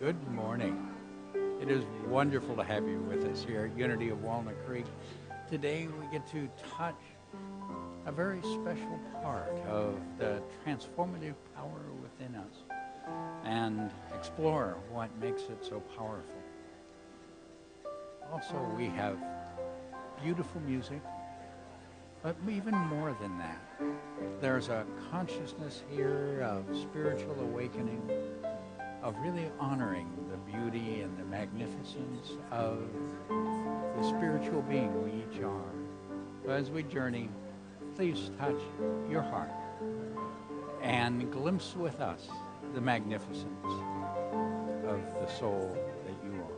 Good morning. It is wonderful to have you with us here at Unity of Walnut Creek. Today we get to touch a very special part of the transformative power within us and explore what makes it so powerful. Also, we have beautiful music, but even more than that. There's a consciousness here of spiritual awakening, of really honoring the beauty and the magnificence of the spiritual being we each are. So as we journey, please touch your heart and glimpse with us the magnificence of the soul that you are.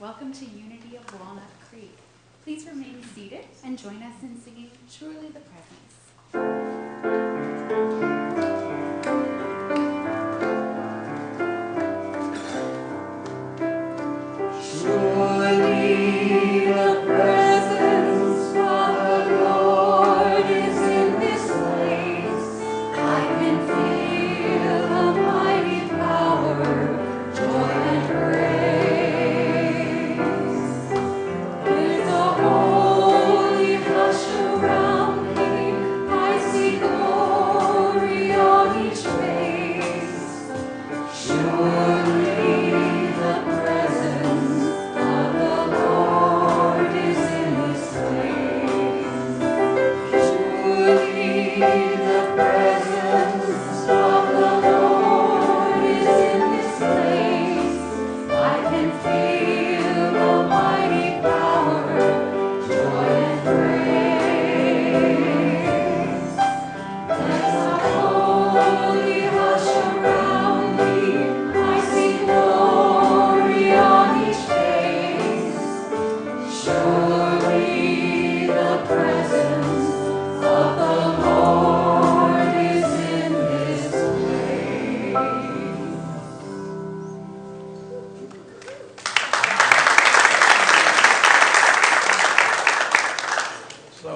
Welcome to Unity of Walnut Creek. Please remain seated and join us in singing Surely the Presence.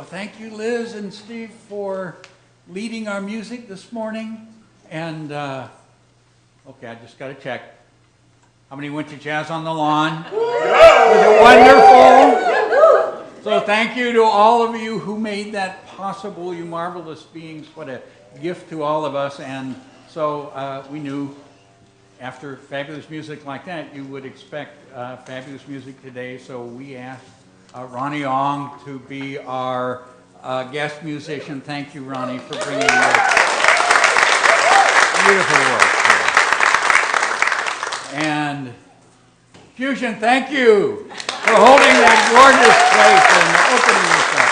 Thank you, Liz and Steve, for leading our music this morning. And, okay, I just got to check. How many went to Jazz on the Lawn? Was it wonderful? So thank you to all of you who made that possible, you marvelous beings. What a gift to all of us. And so we knew after fabulous music like that, you would expect fabulous music today. So we asked Ronnie Ong to be our guest musician. Thank you, Ronnie, for bringing your beautiful work here. And Fusion, thank you. for holding that gorgeous place and opening this up.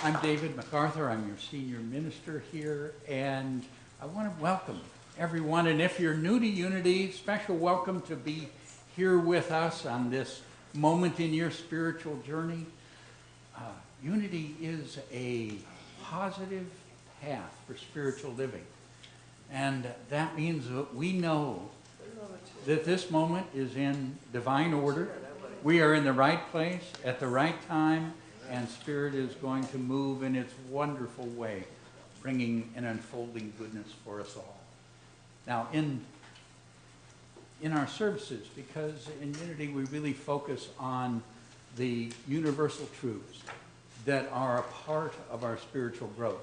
I'm David McArthur. I'm your senior minister here, and I want to welcome everyone. And if you're new to Unity, special welcome to be here with us on this moment in your spiritual journey. Unity is a positive path for spiritual living. And that means that we know that this moment is in divine order. We are in the right place at the right time, and Spirit is going to move in its wonderful way, bringing an unfolding goodness for us all. Now, in our services, because in Unity we really focus on the universal truths that are a part of our spiritual growth.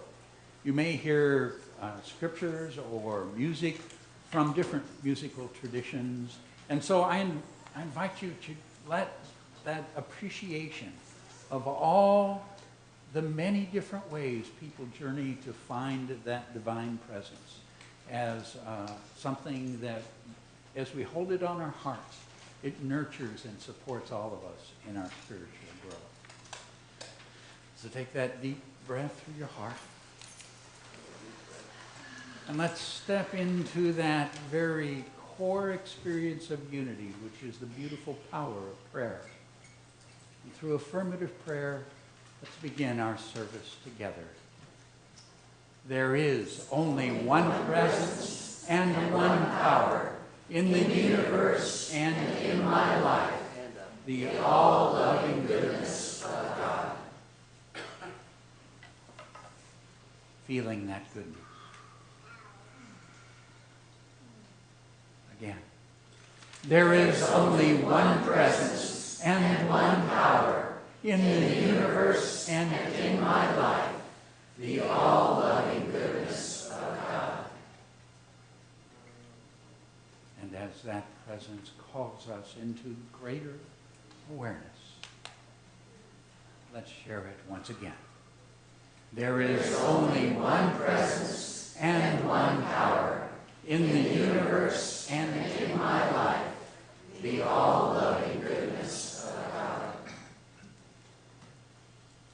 You may hear scriptures or music from different musical traditions. And so I invite you to let that appreciation of all the many different ways people journey to find that divine presence as something that, as we hold it on our hearts, it nurtures and supports all of us in our spiritual growth. So take that deep breath through your heart. And let's step into that very core experience of unity, which is the beautiful power of prayer. And through affirmative prayer, let's begin our service together. There is only one presence and one power in the universe and in my life, the all-loving goodness of God. Feeling that goodness. Again. There is only one presence and one power in the universe and in my life, the all-loving goodness of God. And as that presence calls us into greater awareness, let's share it once again. There is only one presence and one power in the universe and in my life, the all-loving goodness of God.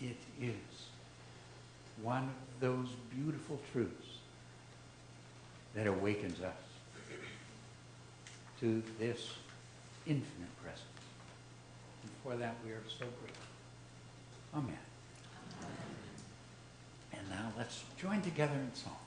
It is one of those beautiful truths that awakens us to this infinite presence. And for that we are so grateful. Amen. And now let's join together in song.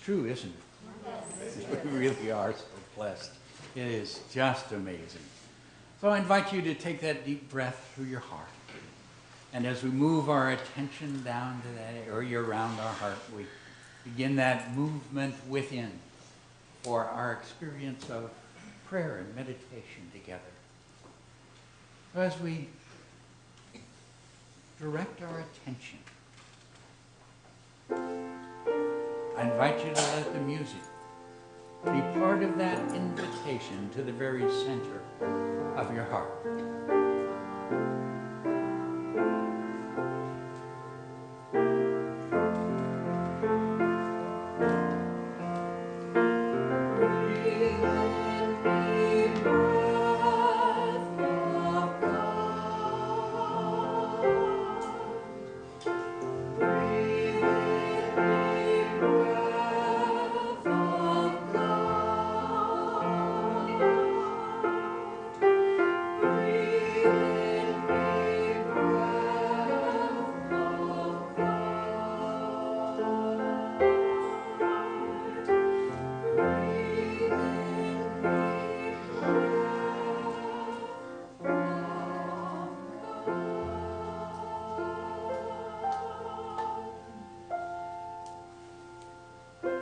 True, isn't it? Yes. We really are so blessed. It is just amazing. So I invite you to take that deep breath through your heart. And as we move our attention down to that area around our heart, we begin that movement within for our experience of prayer and meditation together. So as we direct our attention, I invite you to let the music be part of that invitation to the very center of your heart.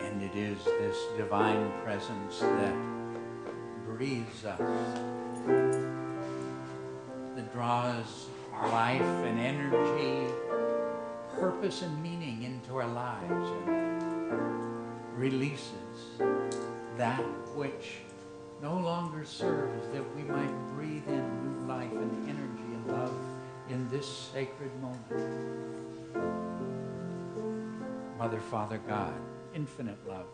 And it is this divine presence that breathes us, that draws life and energy, purpose and meaning into our lives and releases that which no longer serves, that we might breathe in new life and energy and love in this sacred moment. Mother, Father, God, infinite love,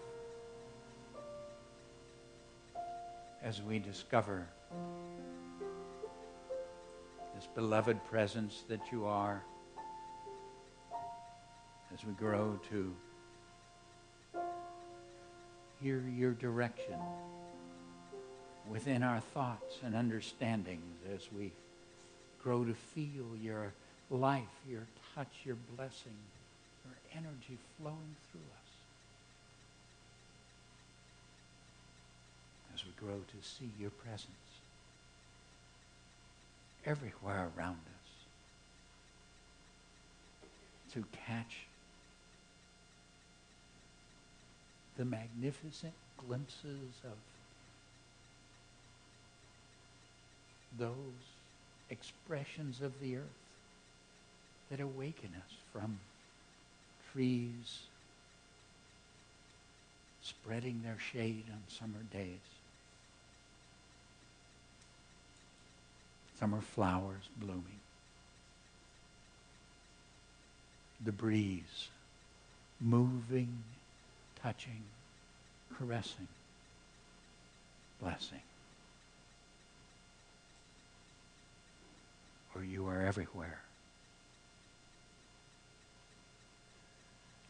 as we discover this beloved presence that you are, as we grow to hear your direction within our thoughts and understandings, as we grow to feel your life, your touch, your blessing, your energy flowing through us. As we grow to see your presence everywhere around us, to catch the magnificent glimpses of those expressions of the earth that awaken us, from trees spreading their shade on summer days, summer flowers blooming, the breeze moving, touching, caressing, blessing. For you are everywhere.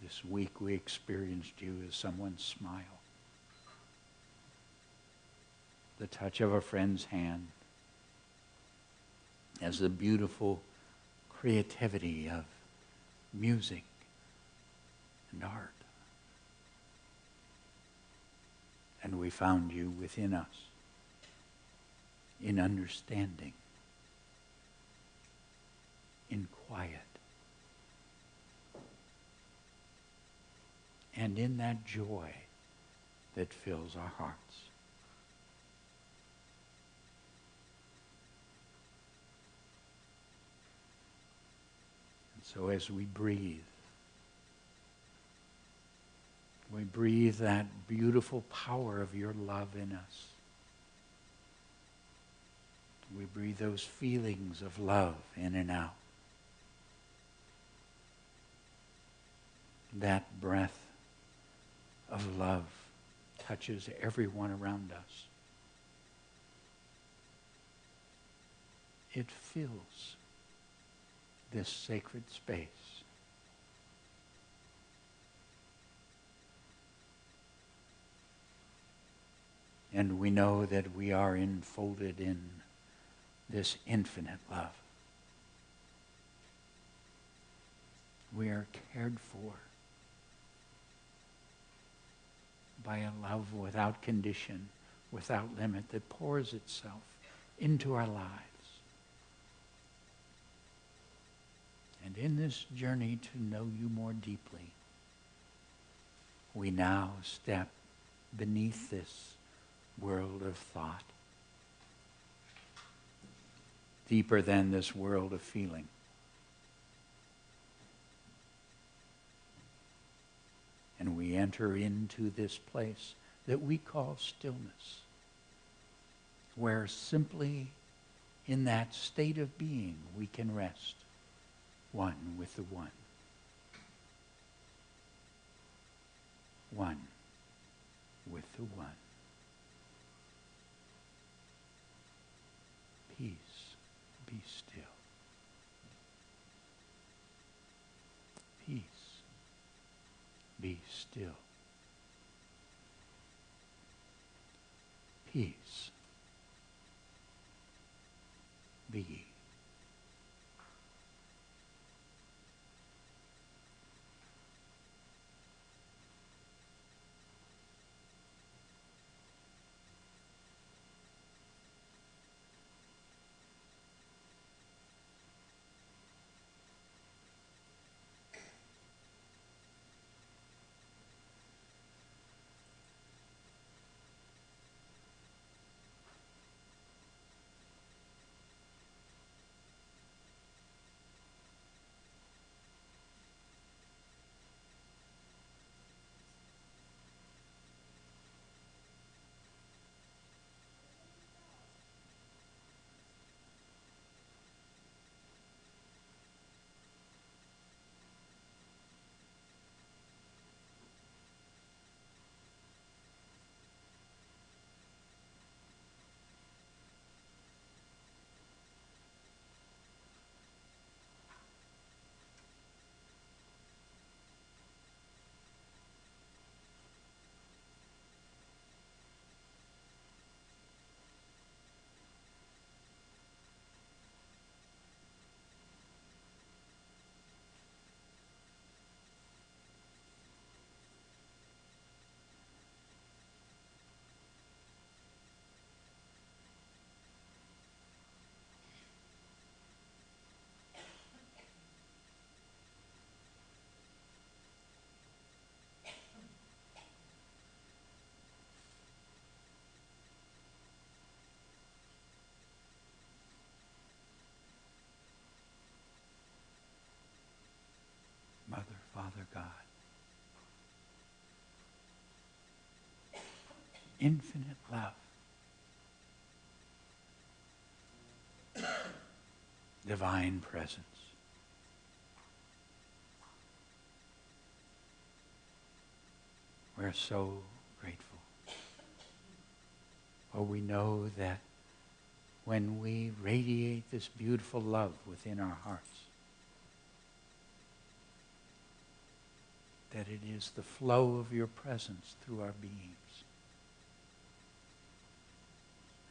This week we experienced you as someone's smile, the touch of a friend's hand, as the beautiful creativity of music and art. And we found you within us, in understanding, in quiet, and in that joy that fills our hearts. And so as we breathe that beautiful power of your love in us. We breathe those feelings of love in and out. That breath of love touches everyone around us. It fills this sacred space. And we know that we are enfolded in this infinite love. We are cared for by a love without condition, without limit, that pours itself into our lives. this journey to know you more deeply, we now step beneath this world of thought, deeper than this world of feeling. And we enter into this place that we call stillness, where simply in that state of being we can rest, one with the one. One with the one. Peace, be still. Peace, be still. Peace, be. Mother, Father, God, infinite love, divine presence, we're so grateful. For we know that when we radiate this beautiful love within our hearts, that it is the flow of your presence through our beings.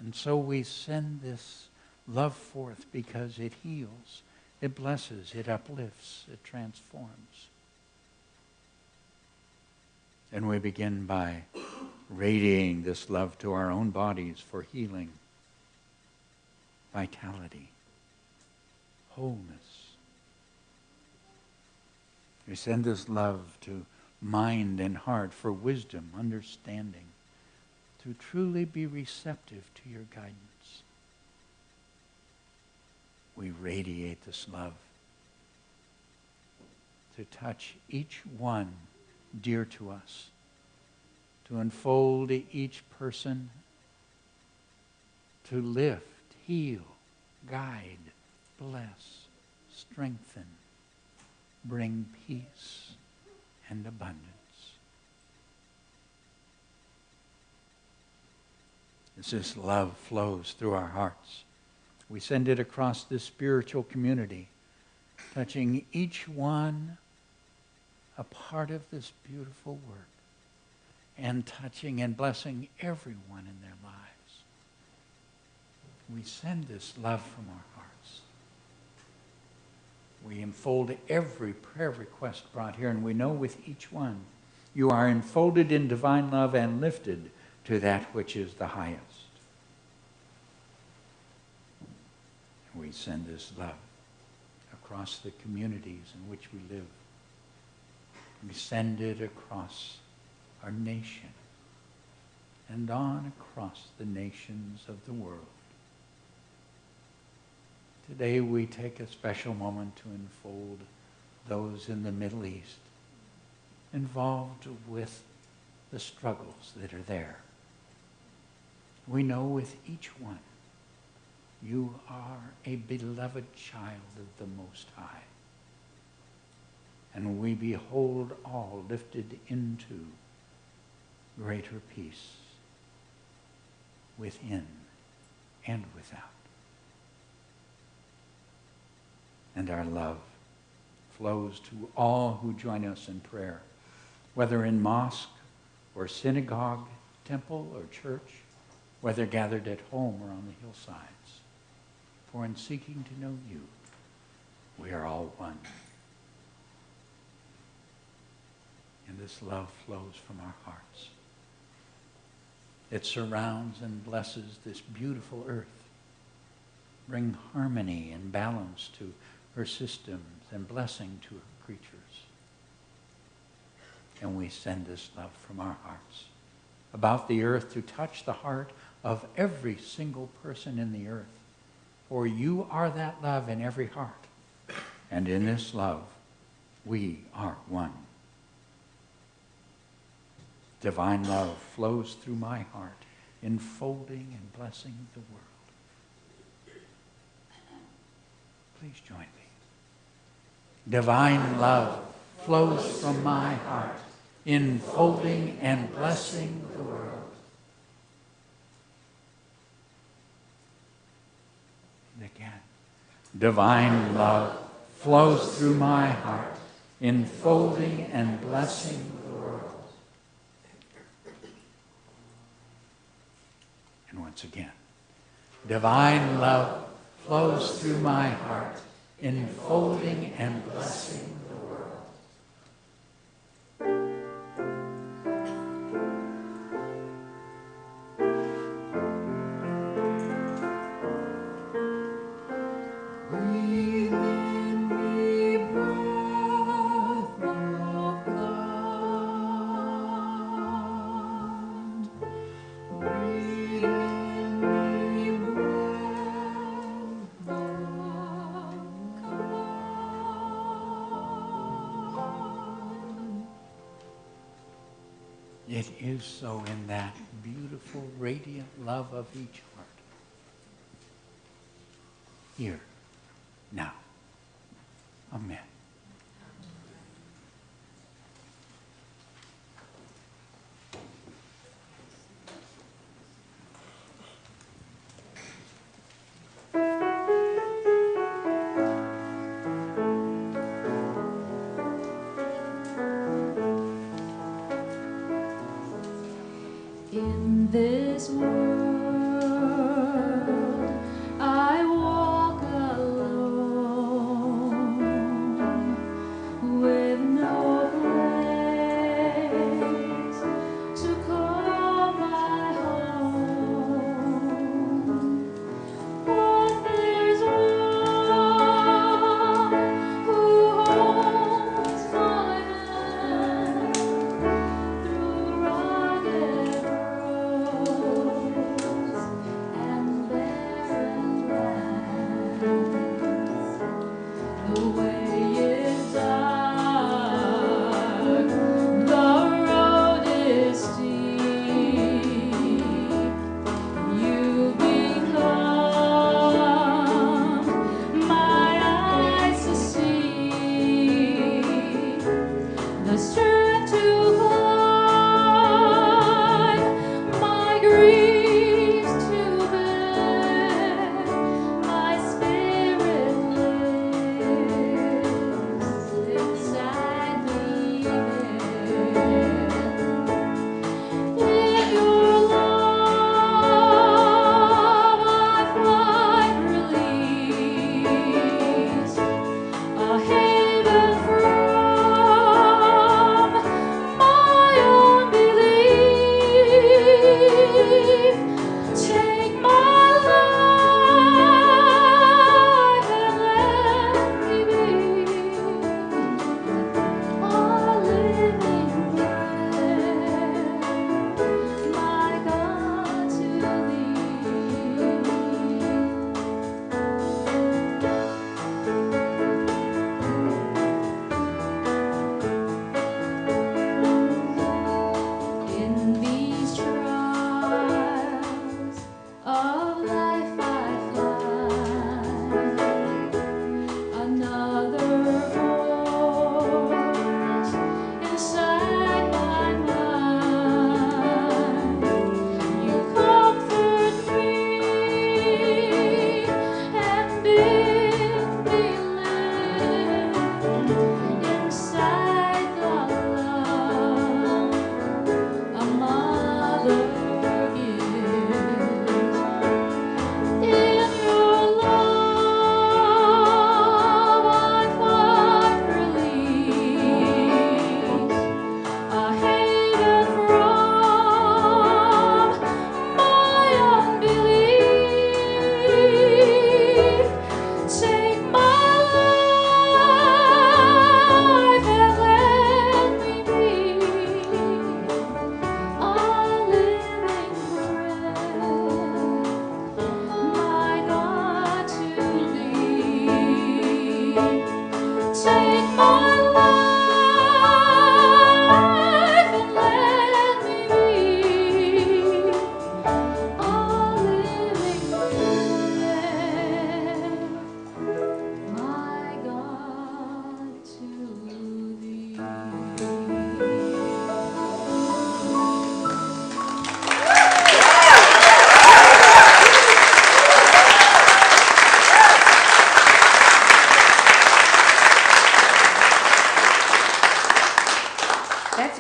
And so we send this love forth because it heals, it blesses, it uplifts, it transforms. And we begin by radiating this love to our own bodies for healing, vitality, wholeness. We send this love to mind and heart for wisdom, understanding, to truly be receptive to your guidance. We radiate this love to touch each one dear to us, to unfold each person, to lift, heal, guide, bless, strengthen, bring peace and abundance. As this love flows through our hearts, we send it across this spiritual community, touching each one a part of this beautiful work, and touching and blessing everyone in their lives. We send this love from our hearts. We enfold every prayer request brought here, and we know with each one, you are enfolded in divine love and lifted to that which is the highest. We send this love across the communities in which we live. We send it across our nation and on across the nations of the world. Today we take a special moment to enfold those in the Middle East involved with the struggles that are there. We know with each one, you are a beloved child of the Most High. And we behold all lifted into greater peace within and without. And our love flows to all who join us in prayer, whether in mosque or synagogue, temple or church, whether gathered at home or on the hillsides. For in seeking to know you, we are all one. And this love flows from our hearts. It surrounds and blesses this beautiful earth, bring harmony and balance to her systems and blessing to her creatures. And we send this love from our hearts about the earth to touch the heart of every single person in the earth. For you are that love in every heart. And in this love, we are one. Divine love flows through my heart, enfolding and blessing the world. Please join me. Divine love flows from my heart, enfolding and blessing the world. And again, divine love flows through my heart, enfolding and blessing the world. And once again, divine love flows through my heart, enfolding and blessing the world. Breathe in me, breath of God. Breathe in me, breath of God. It is so in that beautiful, radiant love of each heart. Here, now. Amen. In this world, I walk alone, with no place to call my home. But there's one who holds my hand through rugged road.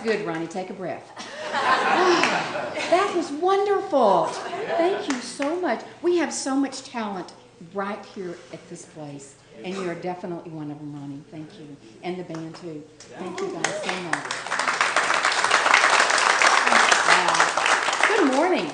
good, Ronnie. Take a breath. That was wonderful. Thank you so much. We have so much talent right here at this place, and you are definitely one of them, Ronnie. Thank you. And the band, too. Thank you guys so much. Wow. Good morning.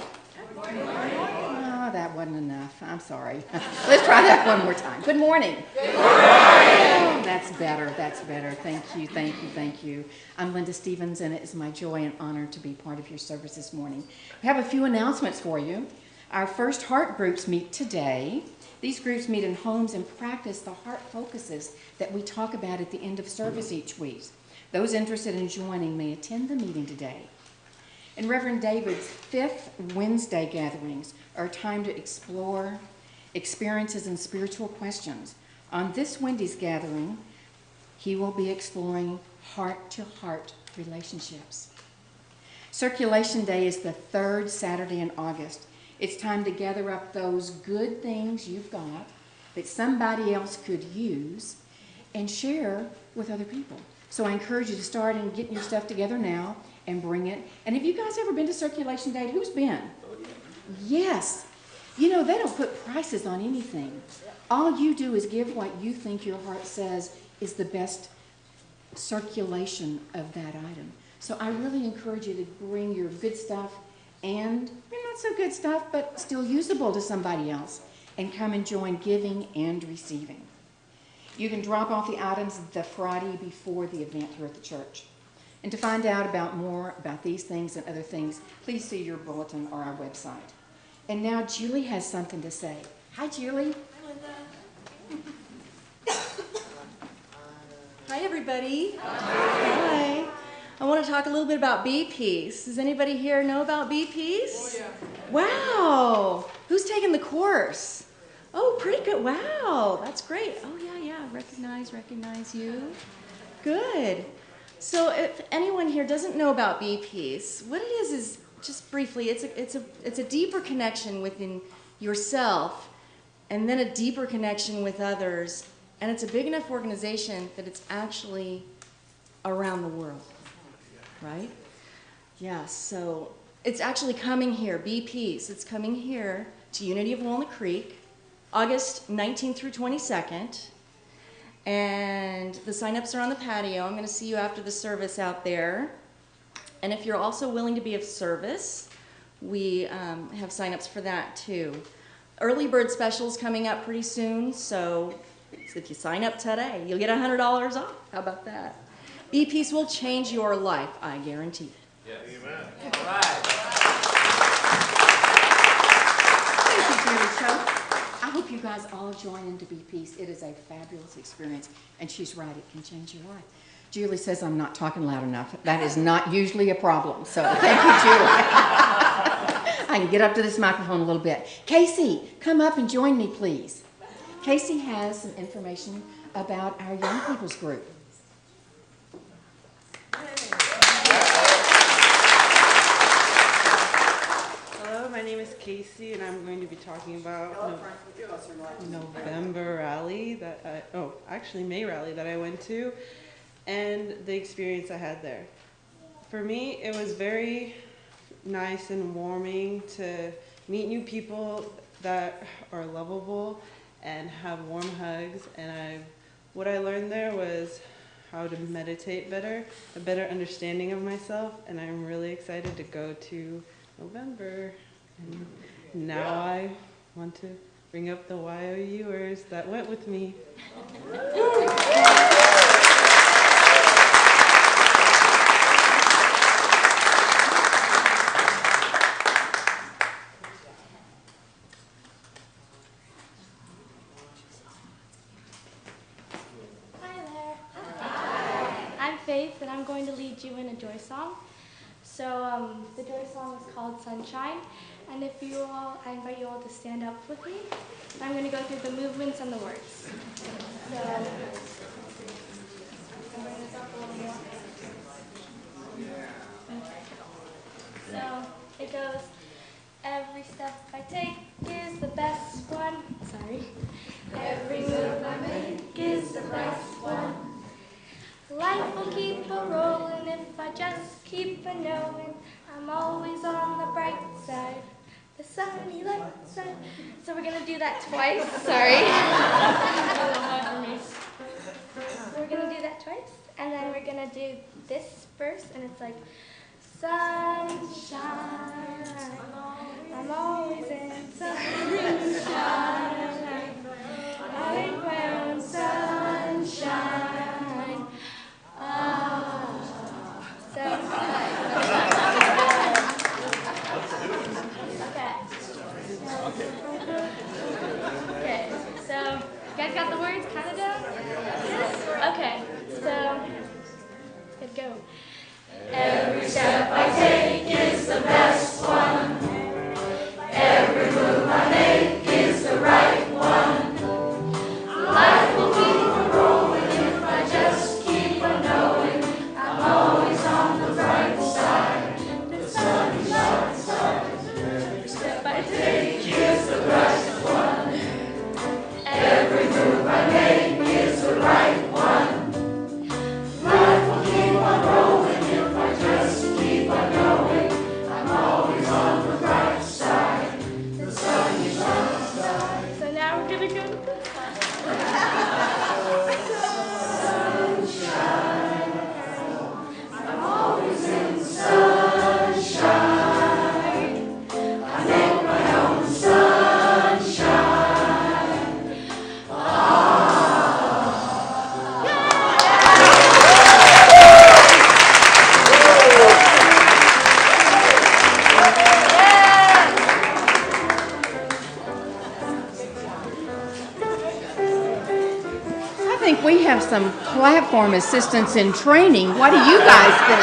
Oh, that wasn't enough. I'm sorry. Let's try that one more time. Good morning. Good morning. That's better. That's better. Thank you. Thank you. Thank you. I'm Linda Stevens, and it is my joy and honor to be part of your service this morning. We have a few announcements for you. Our first heart groups meet today. These groups meet in homes and practice the heart focuses that we talk about at the end of service each week. Those interested in joining may attend the meeting today. And Reverend David's 5th Wednesday gatherings are a time to explore experiences and spiritual questions. On this Wednesday's gathering, he will be exploring heart-to-heart relationships. Circulation Day is the 3rd Saturday in August. It's time to gather up those good things you've got that somebody else could use and share with other people. So I encourage you to start and get your stuff together now and bring it. And have you guys ever been to Circulation Day? Who's been? Yes. You know, they don't put prices on anything. All you do is give what you think your heart says is the best circulation of that item. So I really encourage you to bring your good stuff and your not so good stuff, but still usable to somebody else, and come and join giving and receiving. You can drop off the items the Friday before the event here at the church. And to find out more about these things and other things, please see your bulletin or our website. And now Julie has something to say. Hi, Julie. Hi, Linda. Hi, everybody. Hi. I want to talk a little bit about BPs. Does anybody here know about BPs? Oh, yeah. Wow. Who's taken the course? Oh, pretty good. Wow. That's great. Oh, yeah. Recognize you. Good. So if anyone here doesn't know about BPs, what it is just briefly, it's a deeper connection within yourself, and then a deeper connection with others. And it's a big enough organization that it's actually around the world. Right? Yeah, so it's actually coming here, BPs. It's coming here to Unity of Walnut Creek, August 19th through 22nd. And the sign-ups are on the patio. I'm going to see you after the service out there. And if you're also willing to be of service, we have sign-ups for that too. Early bird specials coming up pretty soon, so if you sign up today, you'll get $100 off. How about that? BPs will change your life, I guarantee it. Yes. Amen. All right. Thank you, Julie. So I hope you guys all join into BPs. It is a fabulous experience, and she's right, it can change your life. Julie says I'm not talking loud enough. That is not usually a problem, so thank you, Julie. I can get up to this microphone a little bit. Casey, come up and join me, please. Casey has some information about our young people's group. Hello, my name is Casey, and I'm going to be talking about November rally May rally that I went to, and the experience I had there. For me, it was very nice and warming to meet new people that are lovable and have warm hugs. And what I learned there was how to meditate better, a better understanding of myself, and I'm really excited to go to November. And now I want to bring up the YOUers that went with me. And I'm going to lead you in a joy song. So the joy song is called Sunshine, and I invite you all to stand up with me. I'm going to go through the movements and the words. So, I'll bring this up a little more. So it goes, every step I take is the best one. Sorry. Every move I make is the best one. Life will keep a rolling if I just keep on knowing I'm always on the bright side, the sunny light side. So we're gonna do that twice. Sorry. So we're gonna do that twice, and then we're gonna do this verse, and it's like, sunshine, I'm always in sunshine, I'm around sunshine. So, okay, so you guys got the words kind of down? Okay, so good go. Every step I take is the best one. Every move I make is the right one. Life will keep on rolling if I just keep on knowing I'm always on the bright side. The sun shines bright. Every step I take is the best one. Every move I make is the right one. Life will keep on rolling if I just keep on knowing I'm always on the bright side. The sun shines bright. So now we're gonna go to this one. Sunshine. I'm always in sunshine. I make my own sunshine. I think we have some platform assistants in training. What do you guys think?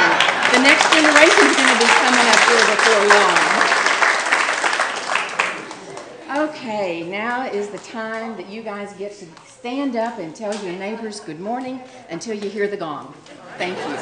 The next generation's going to be coming up here before long. Okay, now is the time that you guys get to stand up and tell your neighbors good morning until you hear the gong. Thank you.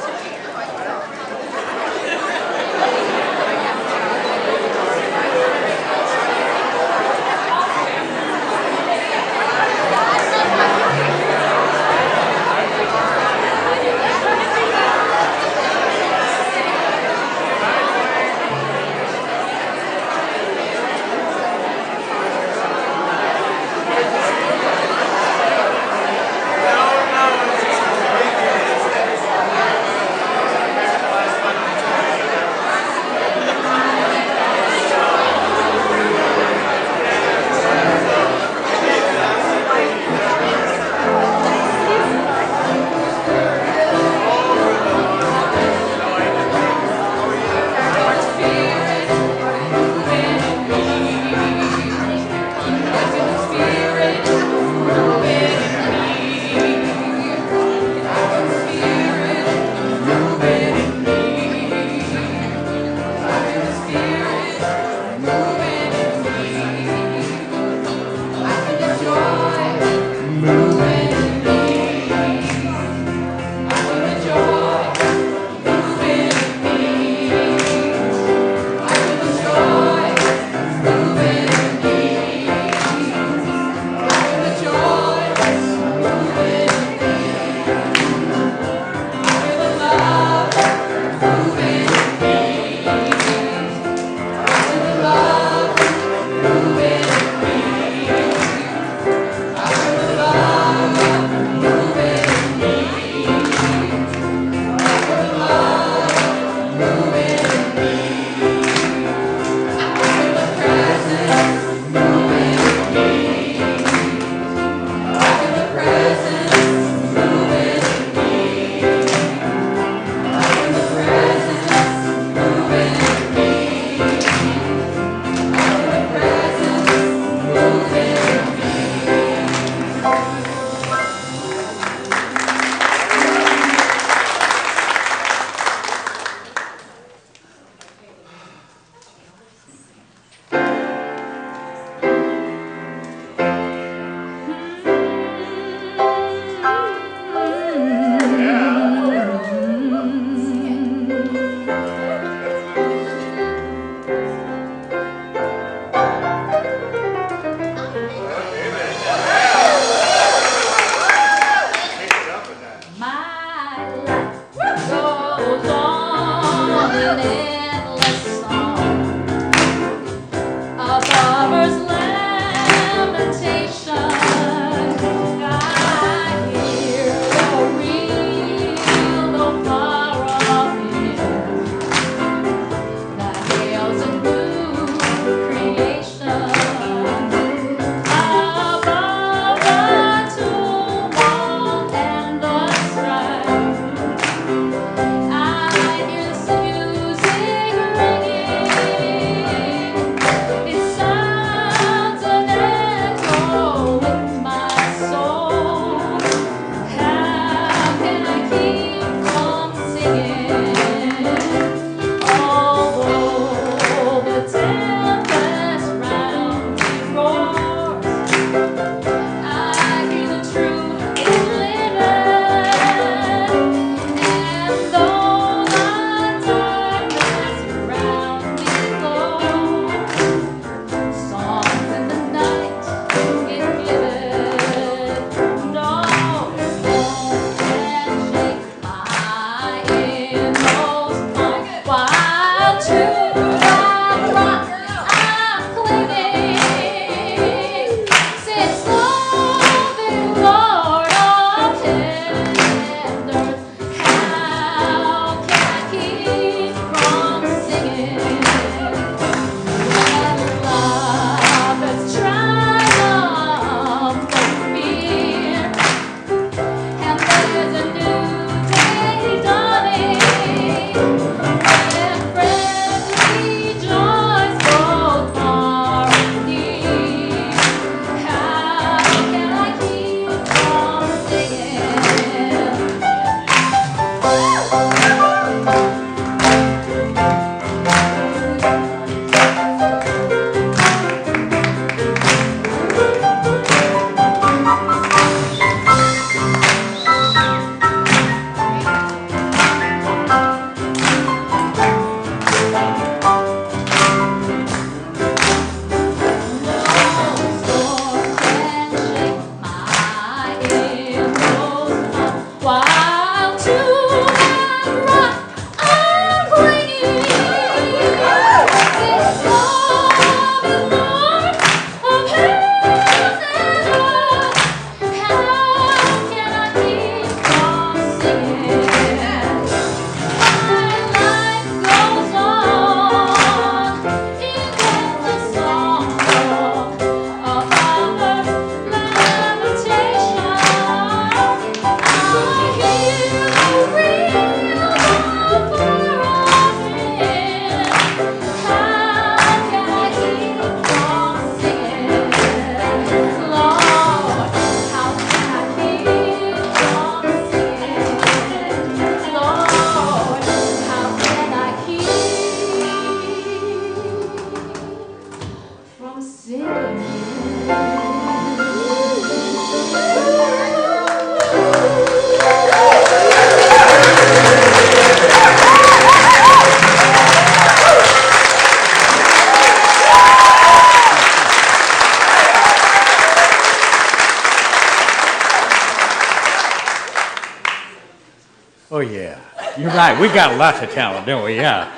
Oh, yeah. You're right. We got lots of talent, don't we? Yeah.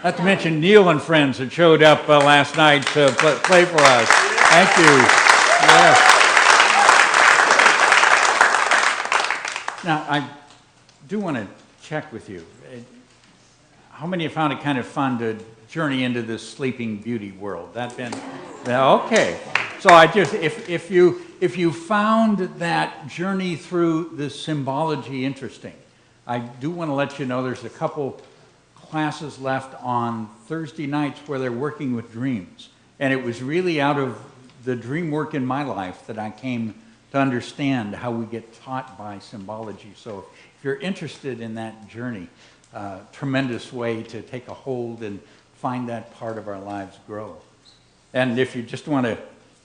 Not to mention Neil and friends that showed up last night to play for us. Thank you. Yes. Now, I do want to check with you. How many have found it kind of fun to journey into this Sleeping Beauty world? That been okay? So I just, if you found that journey through the symbology interesting, I do want to let you know there's a couple classes left on Thursday nights where they're working with dreams, and it was really out of the dream work in my life that I came to understand how we get taught by symbology. So if you're interested in that journey, tremendous way to take a hold and find that part of our lives grow. And if you just want to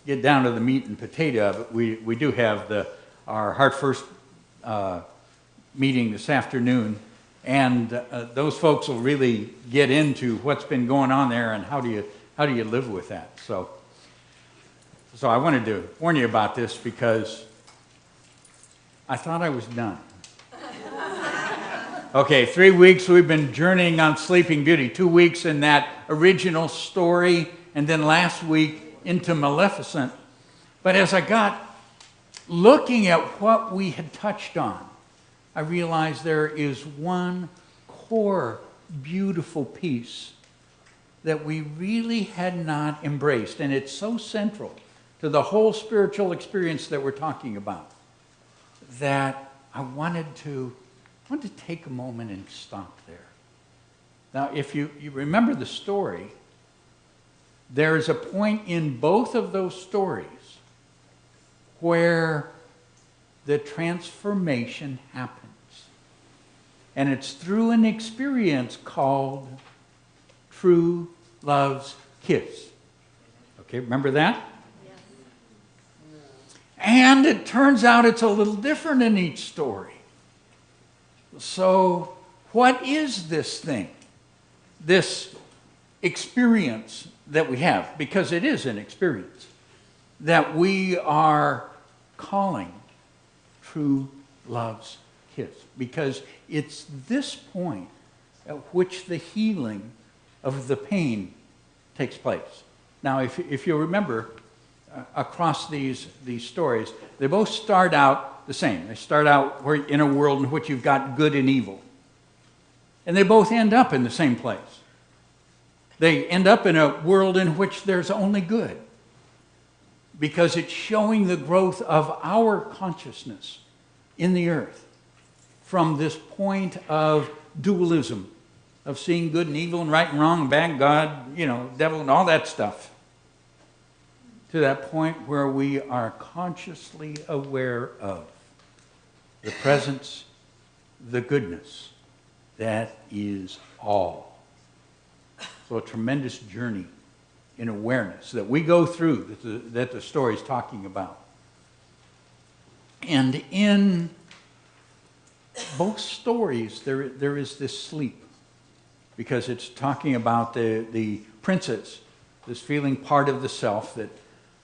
get down to the meat and potato of it, we do have our Heart First meeting this afternoon, and those folks will really get into what's been going on there and how do you live with that. So I wanted to warn you about this because I thought I was done. Okay, 3 weeks we've been journeying on Sleeping Beauty, 2 weeks in that original story, and then last week into Maleficent. But as I got looking at what we had touched on, I realized there is one core beautiful piece that we really had not embraced, and it's so central to the whole spiritual experience that we're talking about that I wanted to take a moment and stop there. Now, if you remember the story, there's a point in both of those stories where the transformation happens. And it's through an experience called true love's kiss. Okay, remember that? Yes. And it turns out it's a little different in each story. So, what is this thing? This experience that we have, because it is an experience, that we are calling true love's kiss. Because it's this point at which the healing of the pain takes place. Now, if you remember, across these stories, they both start out the same. They start out in a world in which you've got good and evil. And they both end up in the same place. They end up in a world in which there's only good, because it's showing the growth of our consciousness in the earth from this point of dualism, of seeing good and evil and right and wrong, bad, God, devil and all that stuff, to that point where we are consciously aware of the presence, the goodness that is all. So a tremendous journey in awareness that we go through that the story is talking about. And in both stories, there is this sleep, because it's talking about the princess, this feeling part of the self that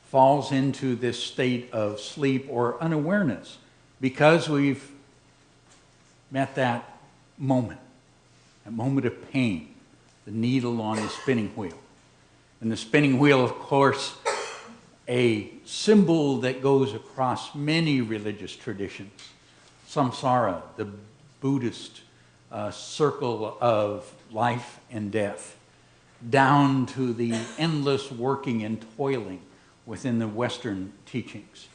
falls into this state of sleep or unawareness because we've met that moment of pain, the needle on the spinning wheel. And the spinning wheel, of course, a symbol that goes across many religious traditions. Samsara, the Buddhist circle of life and death, down to the endless working and toiling within the Western teachings.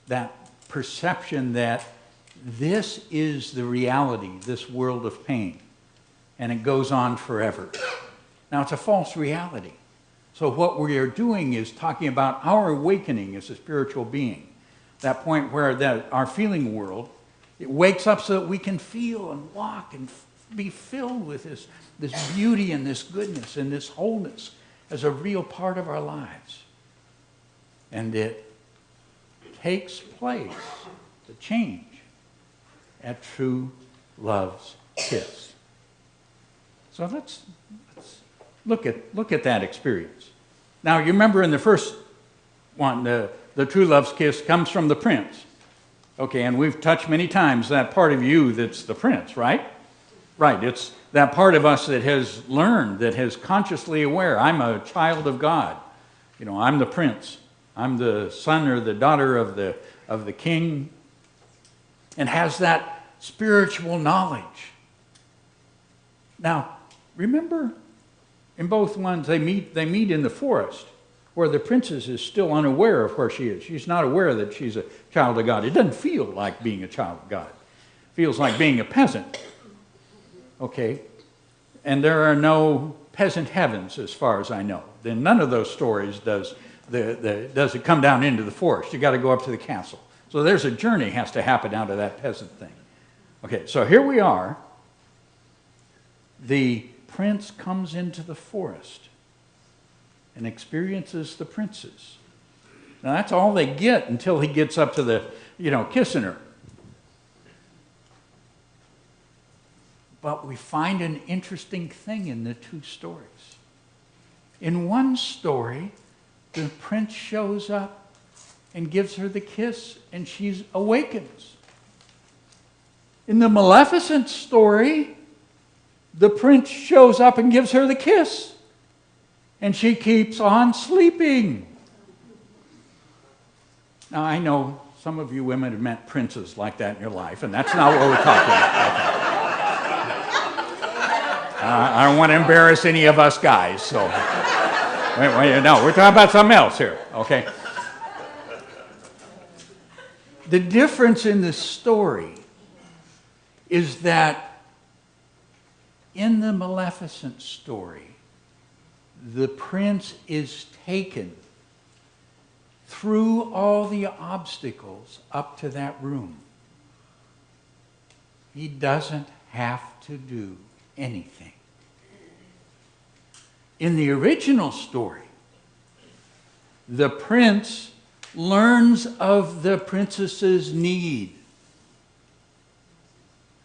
That perception that this is the reality, this world of pain, and it goes on forever. Now, it's a false reality. So what we are doing is talking about our awakening as a spiritual being, that point where our feeling world, it wakes up so that we can feel and walk and be filled with this beauty and this goodness and this wholeness as a real part of our lives. And it takes place, the change, at true love's kiss. So let's look at that experience. Now, you remember in the first one, the true love's kiss comes from the prince. Okay, and we've touched many times that part of you that's the prince, right? Right, it's that part of us that has learned, that is consciously aware. I'm a child of God. You know, I'm the prince. I'm the son or the daughter of the king, and has that spiritual knowledge. Now, remember, in both ones, they meet in the forest, where the princess is still unaware of where she is. She's not aware that she's a child of God. It doesn't feel like being a child of God. It feels like being a peasant. Okay? And there are no peasant heavens, as far as I know. Then none of those stories does it come down into the forest. You got to go up to the castle. So there's a journey has to happen out of that peasant thing. Okay, so here we are. The prince comes into the forest and experiences the princess. Now that's all they get until he gets up to the, kissing her. But we find an interesting thing in the two stories. In one story, the prince shows up and gives her the kiss, and she awakens. In the Maleficent story, the prince shows up and gives her the kiss, and she keeps on sleeping. Now, I know some of you women have met princes like that in your life, and that's not what we're talking about. I don't want to embarrass any of us guys, so... No, we're talking about something else here, okay? The difference in this story is that in the Maleficent story, the prince is taken through all the obstacles up to that room. He doesn't have to do anything. In the original story, the prince learns of the princess's need.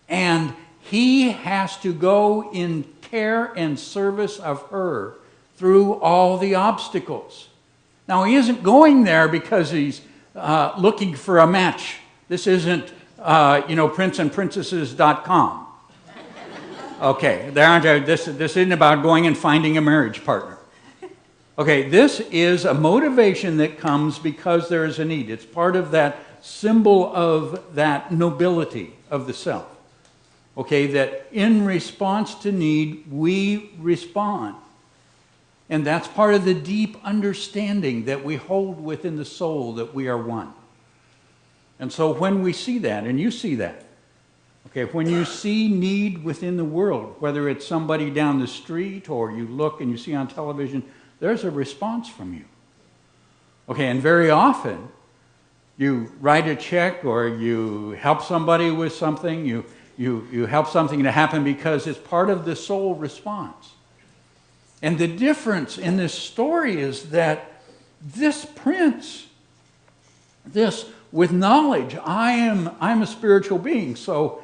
And he has to go in care and service of her through all the obstacles. Now, he isn't going there because he's looking for a match. This isn't, princeandprincesses.com. Okay, this isn't about going and finding a marriage partner. Okay, this is a motivation that comes because there is a need. It's part of that symbol of that nobility of the self. Okay, that in response to need, we respond. And that's part of the deep understanding that we hold within the soul that we are one. And so when we see that, and you see that, okay, when you see need within the world, whether it's somebody down the street or you look and you see on television, there's a response from you. Okay, and very often you write a check or you help somebody with something, you help something to happen because it's part of the soul response. And the difference in this story is that this prince, this with knowledge, I'm a spiritual being, so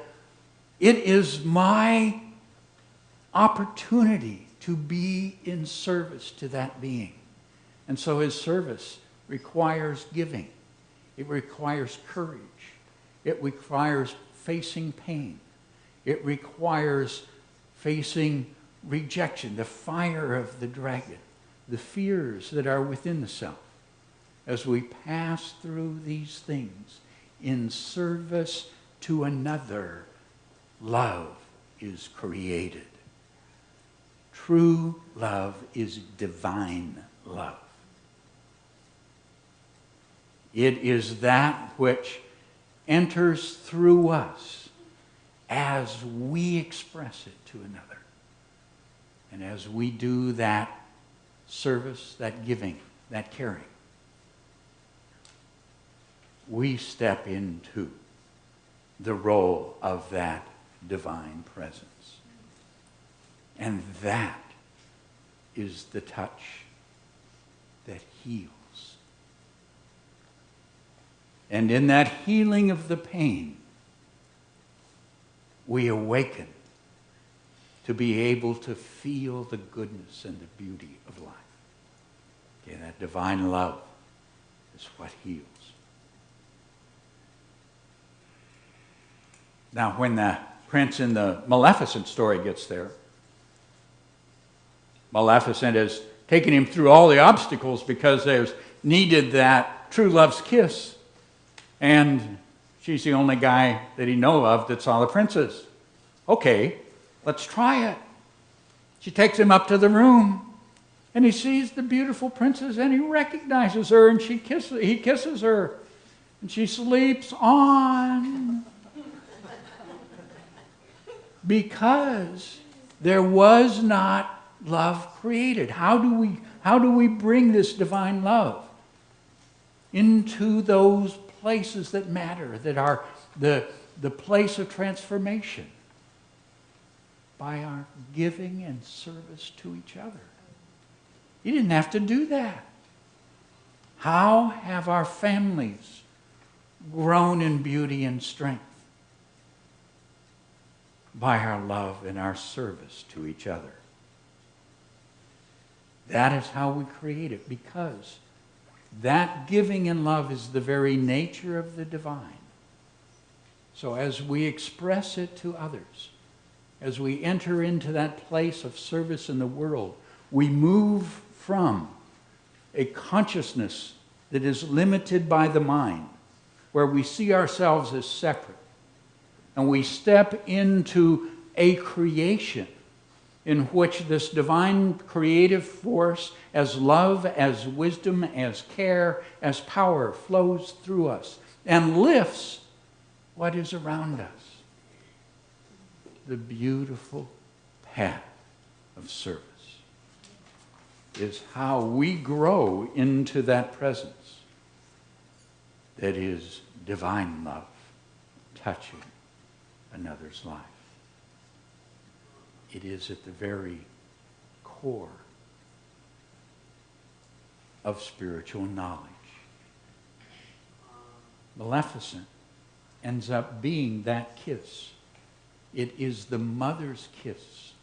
it is my opportunity to be in service to that being. And so his service requires giving. It requires courage. It requires facing pain. It requires facing rejection, the fire of the dragon, the fears that are within the self. As we pass through these things in service to another, love is created. True love is divine love. It is that which enters through us as we express it to another. And as we do that service, that giving, that caring, we step into the role of that divine presence. And that is the touch that heals. And in that healing of the pain, we awaken to be able to feel the goodness and the beauty of life. Okay, that divine love is what heals. Now, when the prince in the Maleficent story gets there, Maleficent has taken him through all the obstacles because there's needed that true love's kiss. And she's the only guy that he know of that saw the princess. Okay, let's try it. She takes him up to the room, and he sees the beautiful princess, and he recognizes her, and he kisses her, and she sleeps on. Because there was not love created. How do we bring this divine love into those places that matter, that are the place of transformation? By our giving and service to each other. You didn't have to do that. How have our families grown in beauty and strength? By our love and our service to each other. That is how we create it, because that giving and love is the very nature of the divine. So as we express it to others, as we enter into that place of service in the world, we move from a consciousness that is limited by the mind, where we see ourselves as separate, and we step into a creation in which this divine creative force, as love, as wisdom, as care, as power, flows through us and lifts what is around us. The beautiful path of service is how we grow into that presence that is divine love touching another's life. It is at the very core of spiritual knowledge. Maleficent ends up being that kiss. It is the mother's kiss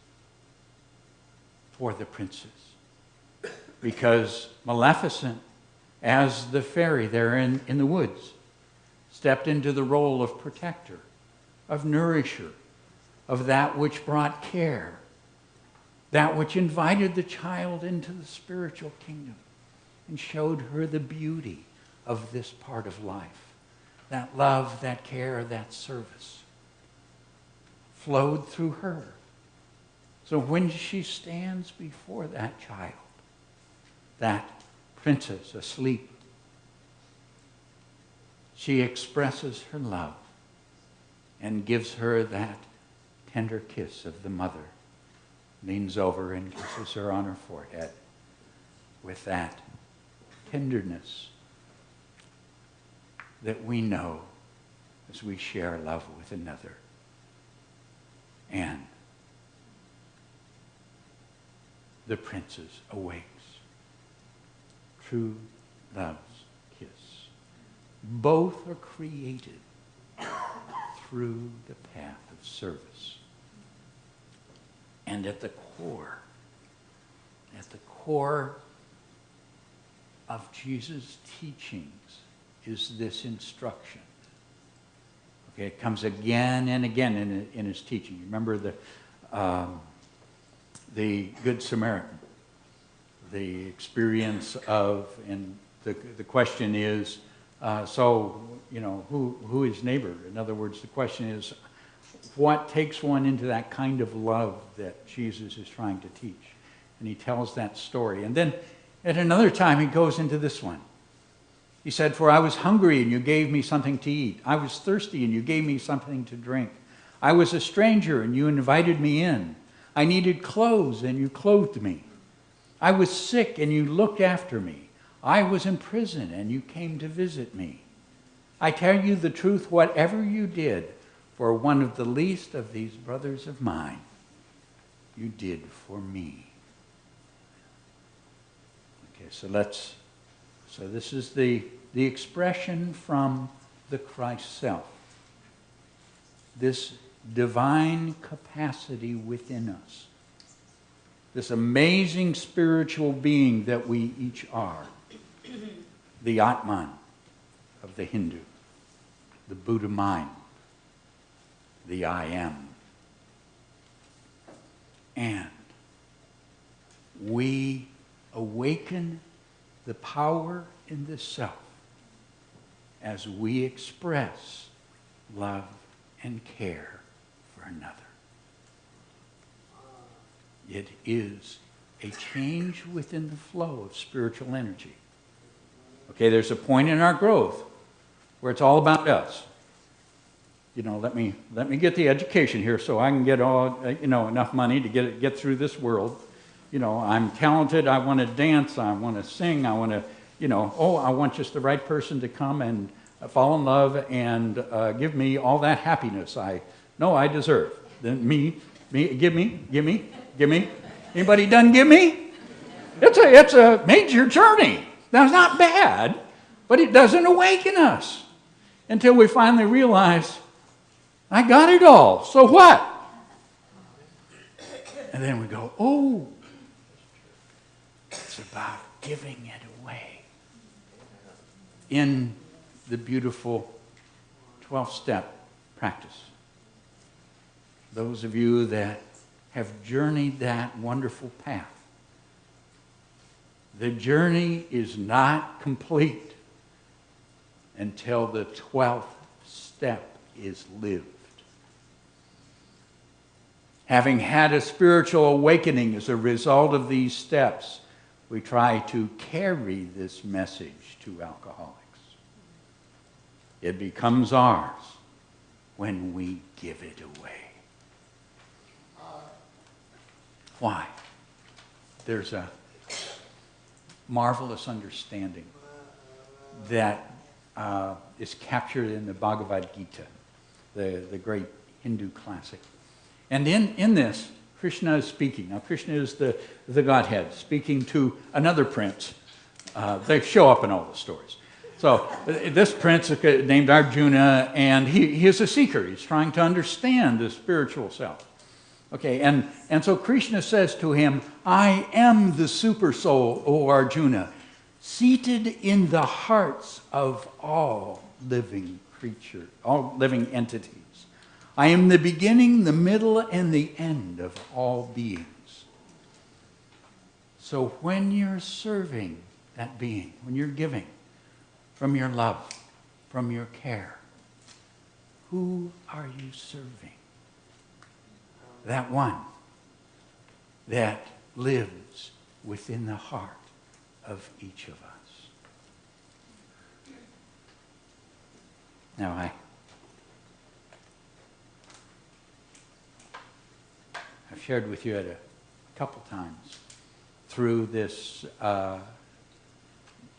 for the princess. Because Maleficent, as the fairy there in the woods, stepped into the role of protector, of nourisher, of that which brought care, that which invited the child into the spiritual kingdom and showed her the beauty of this part of life. That love, that care, that service flowed through her. So when she stands before that child, that princess asleep, she expresses her love and gives her that tender kiss of the mother, leans over and kisses her on her forehead with that tenderness that we know as we share love with another. And the princess awakes. True love's kiss. Both are created through the path of service. And at the core of Jesus' teachings is this instruction. Okay, it comes again and again in his teaching. You remember the Good Samaritan, the experience of, and the question is, who is neighbor? In other words, the question is, what takes one into that kind of love that Jesus is trying to teach? And he tells that story. And then at another time, he goes into this one. He said, "For I was hungry, and you gave me something to eat. I was thirsty, and you gave me something to drink. I was a stranger, and you invited me in. I needed clothes, and you clothed me. I was sick, and you looked after me. I was in prison, and you came to visit me. I tell you the truth, whatever you did for one of the least of these brothers of mine, you did for me." Okay, so this is the expression from the Christ self. This divine capacity within us. This amazing spiritual being that we each are. The Atman of the Hindu. The Buddha mind. the I am. And we awaken the power in the self as we express love and care for another. It is a change within the flow of spiritual energy. Okay, there's a point in our growth where it's all about us. You know, let me get the education here so I can get enough money to get through this world. You know, I'm talented, I want to dance, I want to sing, I want to, I want just the right person to come and fall in love and give me all that happiness I know I deserve. Then give me. Anybody done give me? It's a major journey. Now, it's not bad, but it doesn't awaken us until we finally realize, I got it all, so what? And then we go, oh, it's about giving it away. In the beautiful 12-step practice. Those of you that have journeyed that wonderful path, the journey is not complete until the 12th step is lived. Having had a spiritual awakening as a result of these steps, we try to carry this message to alcoholics. It becomes ours when we give it away. Why? There's a marvelous understanding that is captured in the Bhagavad Gita, the great Hindu classic. And in this, Krishna is speaking. Now, Krishna is the Godhead, speaking to another prince. They show up in all the stories. So this prince named Arjuna, and he is a seeker. He's trying to understand the spiritual self. Okay, and so Krishna says to him, I am the super soul, O Arjuna, seated in the hearts of all living creatures, all living entities. I am the beginning, the middle, and the end of all beings. So when you're serving that being, when you're giving from your love, from your care, who are you serving? That one that lives within the heart of each of us. Now, I've shared with you at a couple times through this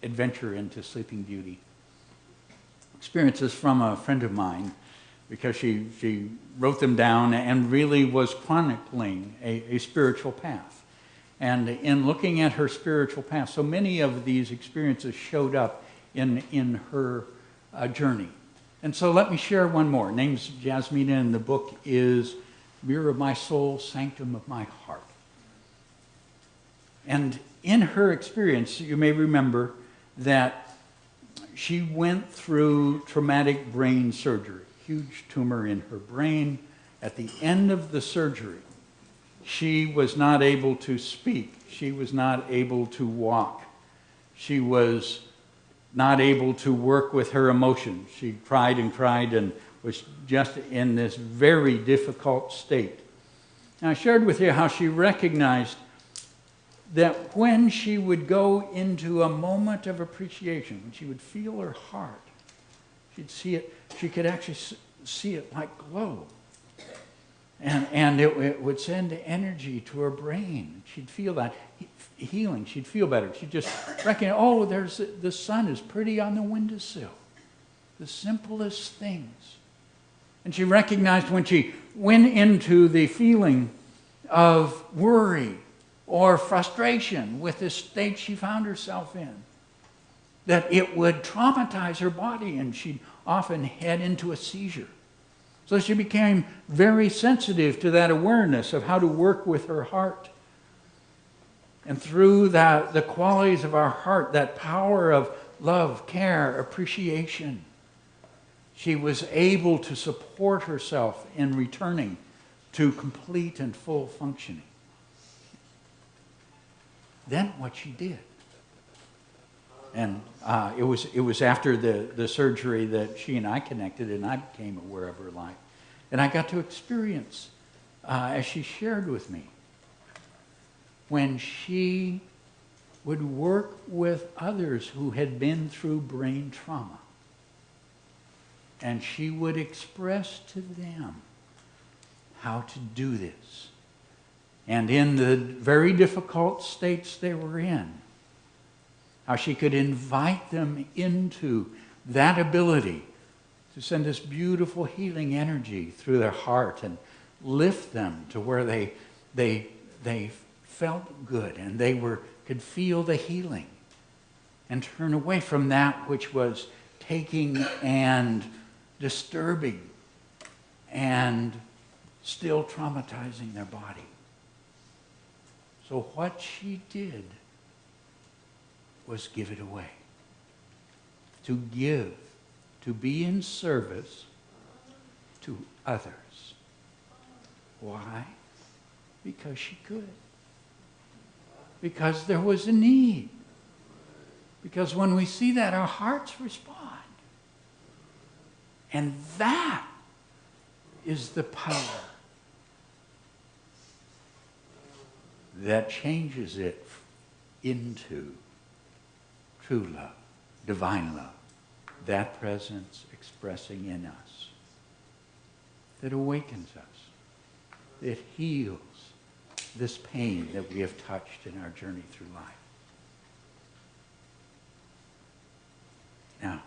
adventure into Sleeping Beauty. Experiences from a friend of mine, because she wrote them down and really was chronicling a spiritual path. And in looking at her spiritual path, so many of these experiences showed up in her journey. And so let me share one more. Her name's Jasmina, and the book is Mirror of My Soul, Sanctum of My Heart. And in her experience, you may remember that she went through traumatic brain surgery. Huge tumor in her brain. At the end of the surgery, she was not able to speak. She was not able to walk. She was not able to work with her emotions. She cried and was just in this very difficult state. And I shared with you how she recognized that when she would go into a moment of appreciation, when she would feel her heart, she'd see it, she could actually see it like glow. And it would send energy to her brain. She'd feel that healing. She'd feel better. She'd just recognize, oh, the sun is pretty on the windowsill. The simplest things. And she recognized when she went into the feeling of worry or frustration with this state she found herself in, that it would traumatize her body, and she'd often head into a seizure. So she became very sensitive to that awareness of how to work with her heart. And through the qualities of our heart, that power of love, care, appreciation, she was able to support herself in returning to complete and full functioning. Then what she did, and it was after the surgery that she and I connected, and I became aware of her life. And I got to experience, as she shared with me, when she would work with others who had been through brain trauma. And she would express to them how to do this. And in the very difficult states they were in, how she could invite them into that ability to send this beautiful healing energy through their heart and lift them to where they felt good and could feel the healing and turn away from that which was taking and disturbing and still traumatizing their body. So what she did was give it away. To give, to be in service to others. Why? Because she could. Because there was a need. Because when we see that, our hearts respond. And that is the power that changes it into true love, divine love, that presence expressing in us, that awakens us, that heals this pain that we have touched in our journey through life. Now,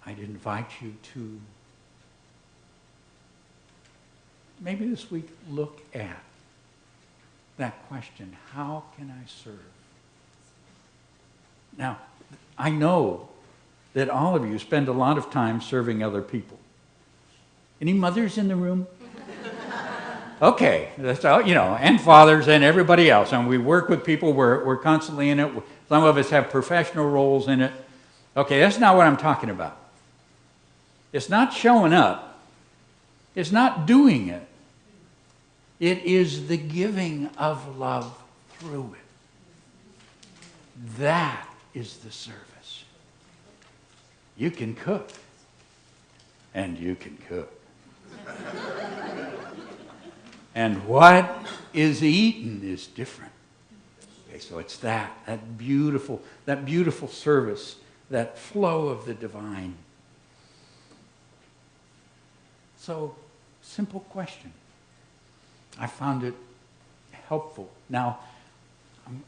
I'd invite you to maybe this week look at that question, how can I serve? Now, I know that all of you spend a lot of time serving other people. Any mothers in the room? Okay, that's all, and fathers and everybody else. And we work with people, we're constantly in it. Some of us have professional roles in it. Okay, that's not what I'm talking about. It's not showing up. It's not doing it. It is the giving of love through it. That is the service. You can cook, and you can cook. And what is eaten is different. Okay, so it's that beautiful service, that flow of the divine. So, simple question. I found it helpful. Now,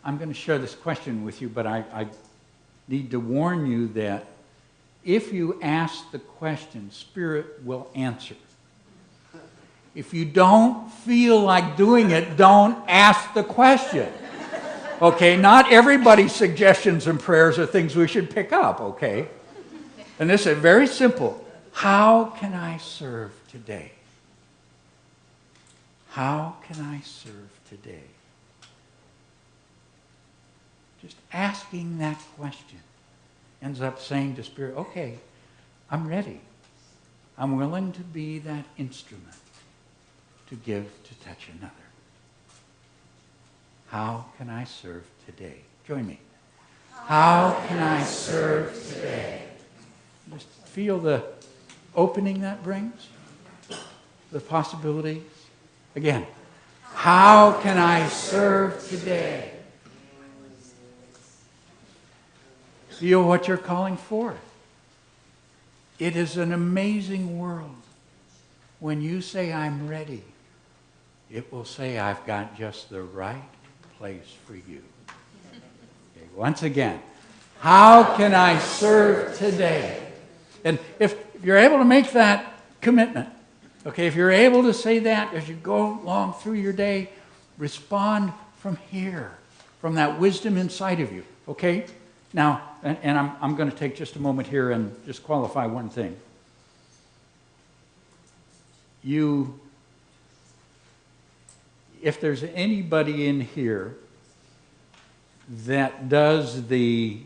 I'm going to share this question with you, but I need to warn you that if you ask the question, Spirit will answer. If you don't feel like doing it, don't ask the question. Okay, not everybody's suggestions and prayers are things we should pick up, okay? And this is very simple. How can I serve today? How can I serve today? Just asking that question ends up saying to Spirit, okay, I'm ready. I'm willing to be that instrument to give, to touch another. How can I serve today? Join me. How can I serve today? Just feel the opening that brings, the possibilities. Again, how can I serve today? Feel what you're calling forth. It is an amazing world. When you say, I'm ready, it will say, I've got just the right place for you. Okay, once again, how can I serve today? And if you're able to make that commitment, okay, if you're able to say that as you go along through your day, respond from here, from that wisdom inside of you, okay? Now, and I'm going to take just a moment here and just qualify one thing. If there's anybody in here that does the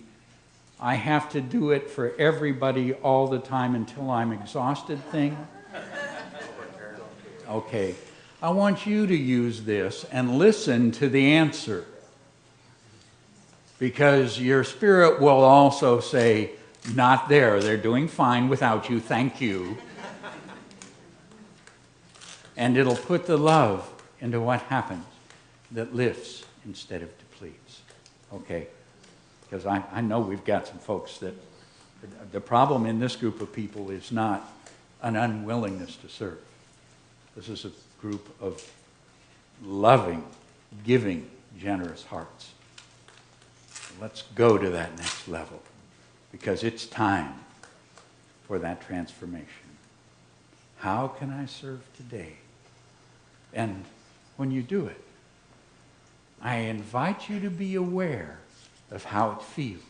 I have to do it for everybody all the time until I'm exhausted thing? Okay. I want you to use this and listen to the answer. Because your spirit will also say, not there, they're doing fine without you, thank you. And it'll put the love into what happens that lifts instead of depletes. Okay? Because I know we've got some folks that the problem in this group of people is not an unwillingness to serve. This is a group of loving, giving, generous hearts. Let's go to that next level because it's time for that transformation. How can I serve today? And when you do it, I invite you to be aware of how it feels.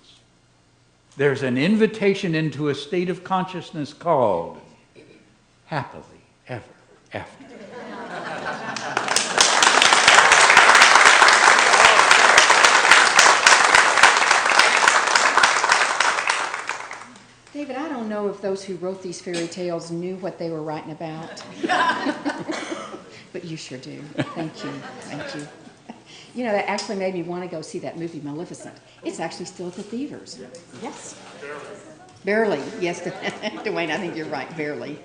There's an invitation into a state of consciousness called happily ever after. David, I don't know if those who wrote these fairy tales knew what they were writing about. But you sure do. Thank you. Thank you. You know, that actually made me want to go see that movie, Maleficent. It's actually still at the theaters. Yes. Barely. Yes, Dwayne, I think you're right. Barely.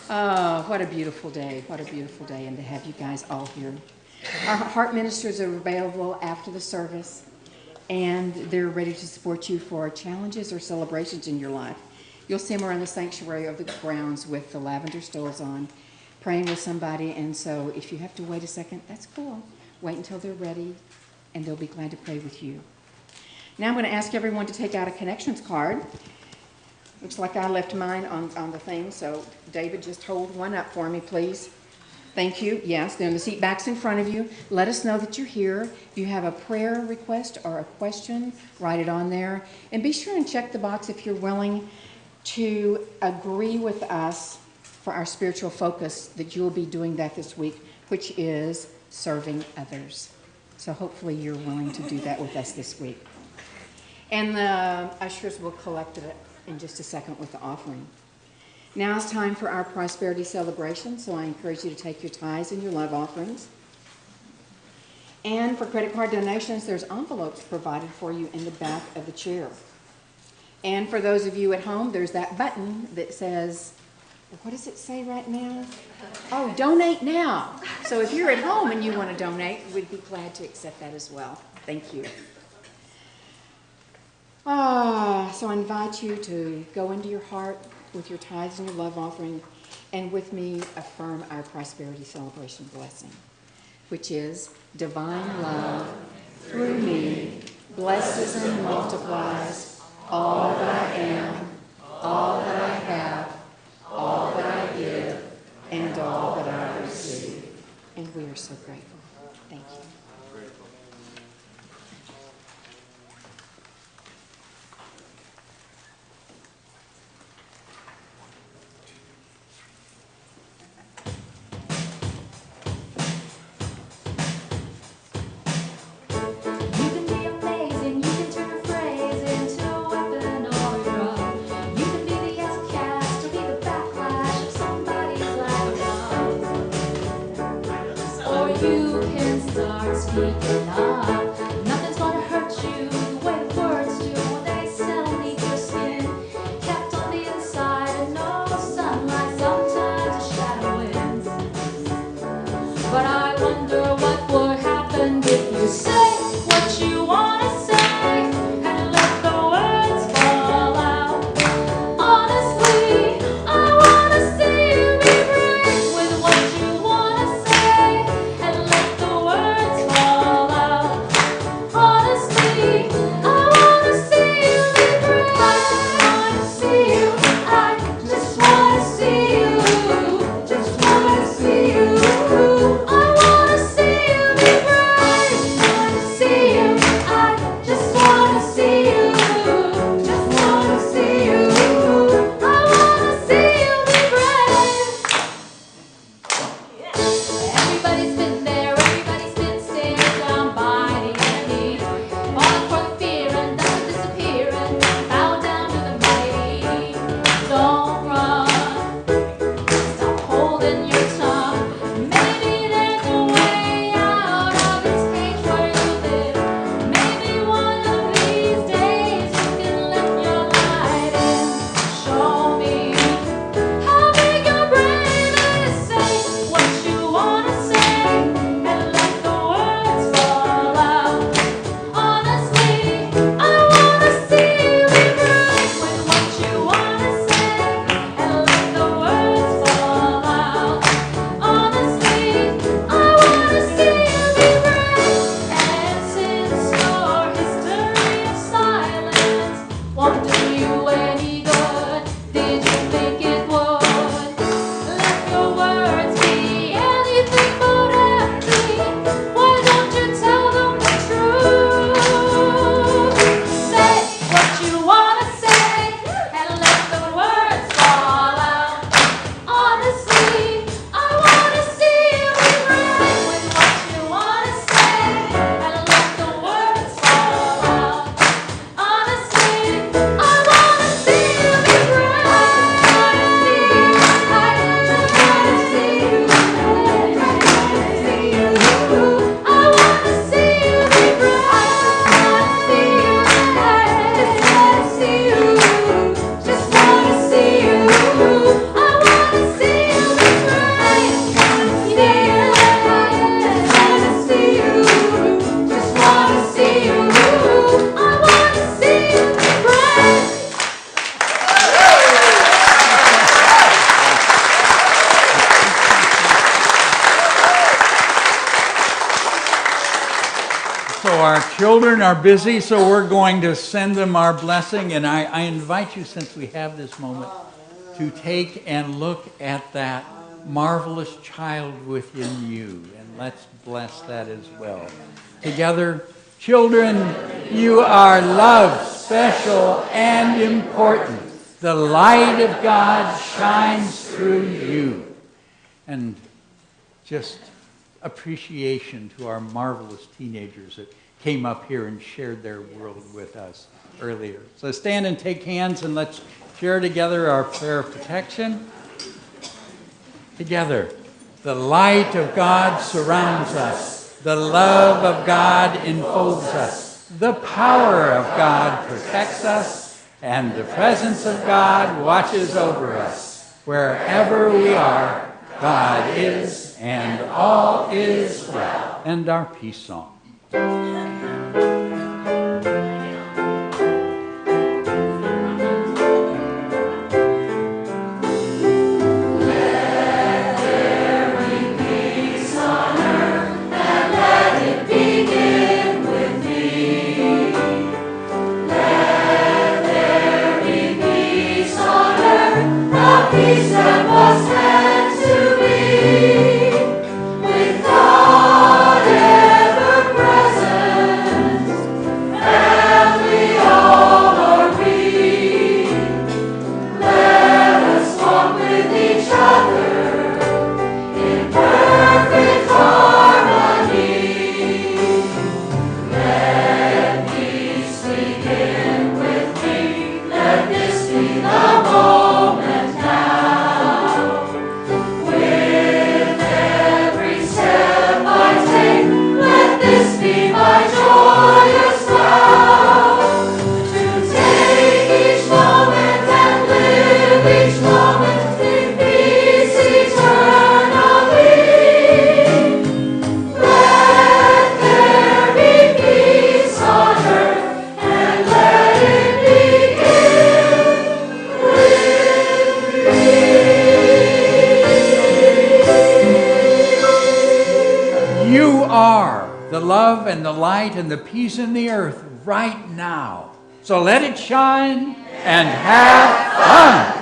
Oh, what a beautiful day. What a beautiful day. And to have you guys all here. Our heart ministers are available after the service. And they're ready to support you for challenges or celebrations in your life. You'll see them around the sanctuary of the grounds with the lavender stoles on, praying with somebody. And so if you have to wait a second, that's cool. Wait until they're ready, and they'll be glad to pray with you. Now I'm going to ask everyone to take out a connections card. Looks like I left mine on the thing, so David, just hold one up for me, please. Thank you. Yes, they're in the seat backs in front of you. Let us know that you're here. If you have a prayer request or a question, write it on there. And be sure and check the box if you're willing to agree with us for our spiritual focus that you'll be doing that this week, which is serving others. So hopefully you're willing to do that with us this week. And the ushers will collect it in just a second with the offering. Now it's time for our prosperity celebration, so I encourage you to take your tithes and your love offerings. And for credit card donations, there's envelopes provided for you in the back of the chair. And for those of you at home, there's that button that says, what does it say right now? Oh, donate now. So if you're at home and you want to donate, we'd be glad to accept that as well. Thank you. So I invite you to go into your heart with your tithes and your love offering, and with me affirm our prosperity celebration blessing, which is divine love through me blesses and multiplies all that I am, all that I have, all that I give, and all that I receive. And we are so grateful. Thank you. Speaking up, nothing's gonna hurt you the way the words do. They settle neath your skin, kept on the inside, and no sunlight, sometimes a shadow wins. But I wonder what would happen if you say what you wanna say and let the words fall out. Honestly, I wanna see you be brave with what you wanna say and let the words fall out. our children are busy, so we're going to send them our blessing. And I invite you, since we have this moment, to take and look at that marvelous child within you. And let's bless that as well. Together, children, you are loved, special, and important. The light of God shines through you. And just appreciation to our marvelous teenagers that came up here and shared their world with us earlier. So stand and take hands and let's share together our prayer of protection. Together, the light of God surrounds us. The love of God enfolds us. The power of God protects us. And the presence of God watches over us. Wherever we are, God is, and all is well. And our peace song. Peace that was meant to be, with God ever present, and we all are we. Let us walk with each other in perfect harmony. Let peace begin with me. Let this be the moment. The love and the light and the peace in the earth right now. So let it shine and have fun.